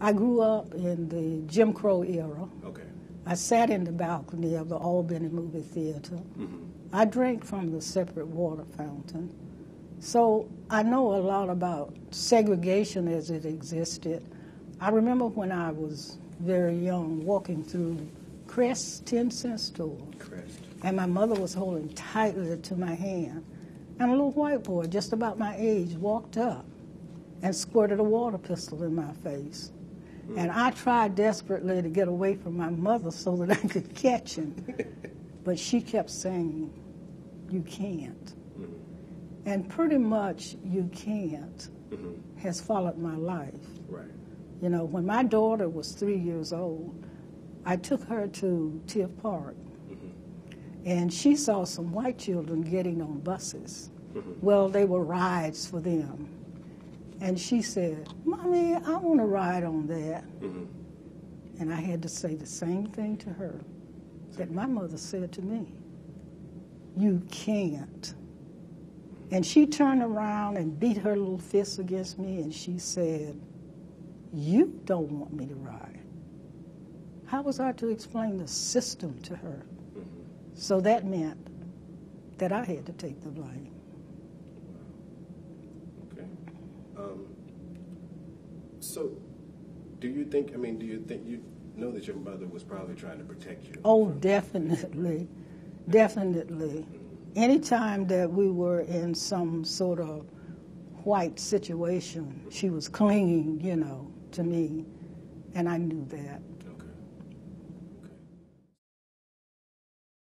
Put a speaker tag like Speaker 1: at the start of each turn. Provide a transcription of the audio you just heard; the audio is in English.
Speaker 1: I grew up in the Jim Crow era.
Speaker 2: Okay.
Speaker 1: I sat in the balcony of the Albany Movie Theater.
Speaker 2: Mm-hmm.
Speaker 1: I drank from the separate water fountain. So I know a lot about segregation as it existed. I remember when I was very young walking through Crest 10-cent store.
Speaker 2: Crest.
Speaker 1: And my mother was holding tightly to my hand. And a little white boy, just about my age, walked up and squirted a water pistol in my face. And I tried desperately to get away from my mother so that I could catch him. But she kept saying, you can't. And pretty much you can't has followed my life.
Speaker 2: Right.
Speaker 1: You know, when my daughter was 3 years old, I took her to Tiff Park. And she saw some white children getting on buses. Well, they were rides for them. And she said, Mommy, I want to ride on that. And I had to say the same thing to her that my mother said to me. You can't. And she turned around and beat her little fist against me, and she said, you don't want me to ride. How was I to explain the system to her? So that meant that I had to take the blame.
Speaker 2: Okay. So do you think you know that your mother was probably trying to protect you?
Speaker 1: Oh, definitely. Definitely. Anytime that we were in some sort of white situation, she was clinging, to me, and I knew that.